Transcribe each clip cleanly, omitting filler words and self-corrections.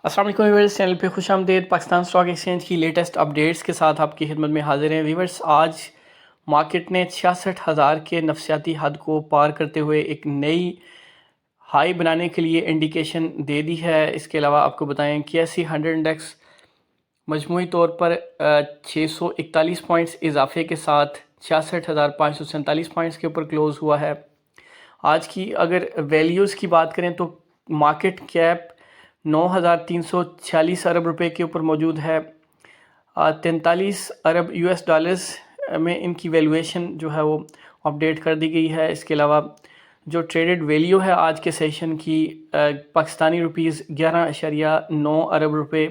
السلام علیکم viewers, channel پہ خوش آمدید۔ پاکستان اسٹاک ایکسچینج کی لیٹسٹ اپڈیٹس کے ساتھ آپ کی خدمت میں حاضر ہیں ویورز۔ آج مارکیٹ نے 66,000 کے نفسیاتی حد کو پار کرتے ہوئے ایک نئی ہائی بنانے کے لیے انڈیکیشن دے دی ہے۔ اس کے علاوہ آپ کو بتائیں کہ ایس سی 100 انڈیکس مجموعی طور پر 641 پوائنٹس اضافے کے ساتھ 66,547 پوائنٹس کے اوپر کلوز ہوا ہے۔ آج کی اگر ویلیوز کی بات کریں تو مارکیٹ کیپ 9,346 ارب روپے کے اوپر موجود ہے۔ 43 ارب US ڈالرز میں ان کی ویلیویشن جو ہے وہ اپڈیٹ کر دی گئی ہے۔ اس کے علاوہ جو ٹریڈڈ ویلیو ہے آج کے سیشن کی پاکستانی روپیز 11.9 ارب روپے۔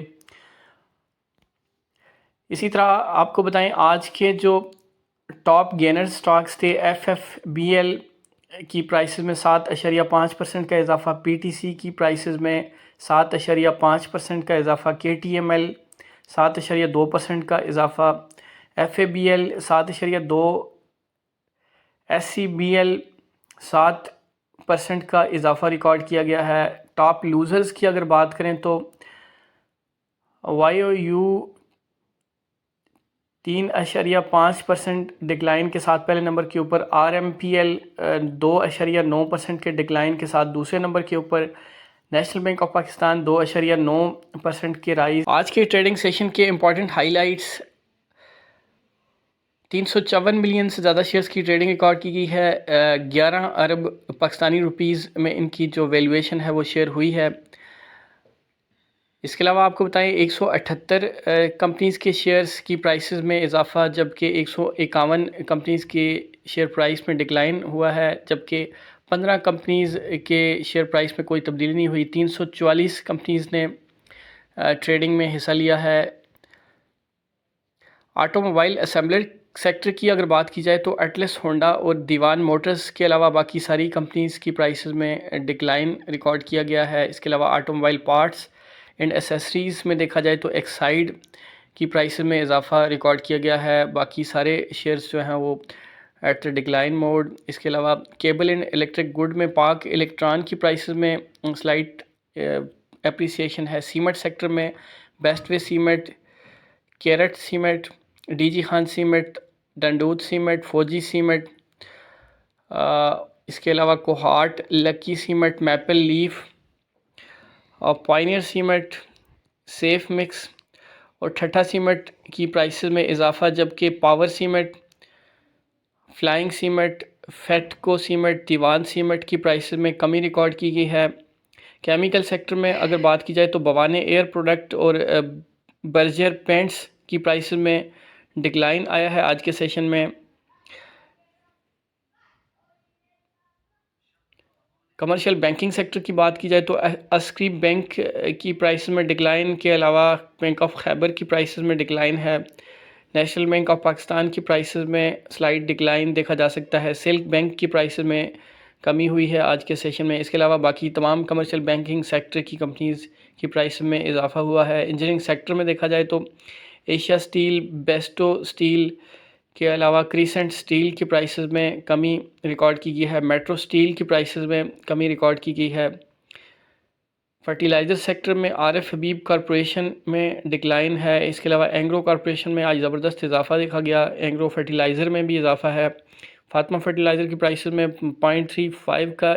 اسی طرح آپ کو بتائیں آج کے جو ٹاپ گینر سٹاکس تھے، FFBL کی پرائسز میں 7.5% کا اضافہ، PTC کی پرائسز میں 7.5% کا اضافہ، KTML 7.2% کا اضافہ، FABL 7.2، SCBL 7% کا اضافہ ریکارڈ کیا گیا ہے۔ ٹاپ لوزرز کی اگر بات کریں تو YOU 3.5% ڈکلائن کے ساتھ پہلے نمبر کے اوپر، RMPL 2.9% کے ڈکلائن کے ساتھ دوسرے نمبر کے اوپر، نیشنل بینک آف پاکستان 2.9% کے رائز۔ آج کے ٹریڈنگ سیشن کے امپورٹنٹ ہائی لائٹس: 354 ملین سے زیادہ شیئرز کی ٹریڈنگ ریکارڈ کی گئی ہے۔ 11 ارب پاکستانی روپیز میں ان کی جو ویلیویشن ہے وہ شیئر ہوئی ہے۔ اس کے علاوہ آپ کو بتائیں 178 کمپنیز کے شیئرز کی پرائسز میں اضافہ، جبکہ 151 کمپنیز کے شیئر پرائس میں ڈکلائن ہوا ہے، جبکہ 15 کمپنیز کے شیئر پرائس میں کوئی تبدیلی نہیں ہوئی۔ 344 کمپنیز نے ٹریڈنگ میں حصہ لیا ہے۔ آٹو موبائل اسمبلر سیکٹر کی اگر بات کی جائے تو ایٹلس، ہونڈا اور دیوان موٹرز کے علاوہ باقی ساری کمپنیز کی پرائسز میں ڈکلائن ریکارڈ کیا گیا ہے۔ اس کے علاوہ auto mobile parts and accessories میں دیکھا جائے تو ایکسائڈ کی پرائسز میں اضافہ ریکارڈ کیا گیا ہے، باقی سارے شیئرز جو ہیں وہ ایٹ ڈکلائن موڈ۔ اس کے علاوہ کیبل اینڈ الیکٹرک گڈ میں پاک الیکٹران کی پرائسز میں سلائٹ اپریسیشن ہے۔ سیمنٹ سیکٹر میں بیسٹ وے سیمنٹ، کیرٹ cement, D G Khan cement, Dandot cement, Fauji cement, اس کے علاوہ Kohat, Lucky cement, Maple Leaf اور پائنیئر سیمنٹ، سیف مکس اور ٹھٹھا سیمنٹ کی پرائسز میں اضافہ، جبکہ پاور سیمنٹ، فلائنگ سیمنٹ، فیٹکو سیمنٹ، دیوان سیمنٹ کی پرائسز میں کمی ریکارڈ کی گئی ہے۔ کیمیکل سیکٹر میں اگر بات کی جائے تو بوانے ایئر پروڈکٹ اور برجر پینٹس کی پرائسز میں ڈکلائن آیا ہے آج کے سیشن میں۔ کمرشل بینکنگ سیکٹر کی بات کی جائے تو عسکری بینک کی پرائسز میں ڈکلائن کے علاوہ بینک آف خیبر کی پرائسز میں ڈکلائن ہے۔ نیشنل بینک آف پاکستان کی پرائسز میں سلائٹ ڈکلائن دیکھا جا سکتا ہے۔ سلک بینک کی پرائسز میں کمی ہوئی ہے آج کے سیشن میں۔ اس کے علاوہ باقی تمام کمرشل بینکنگ سیکٹر کی کمپنیز کی پرائسز میں اضافہ ہوا ہے۔ انجینئرنگ سیکٹر میں دیکھا جائے تو ایشیا سٹیل، بیسٹو سٹیل کے علاوہ کریسنٹ سٹیل کی پرائسز میں کمی ریکارڈ کی گئی ہے۔ میٹرو سٹیل کی پرائسز میں کمی ریکارڈ کی گئی ہے۔ فرٹیلائزر سیکٹر میں عارف حبیب کارپوریشن میں ڈکلائن ہے۔ اس کے علاوہ اینگرو کارپوریشن میں آج زبردست اضافہ دیکھا گیا۔ اینگرو فرٹیلائزر میں بھی اضافہ ہے۔ فاطمہ فرٹیلائزر کی پرائسز میں 0.35 کا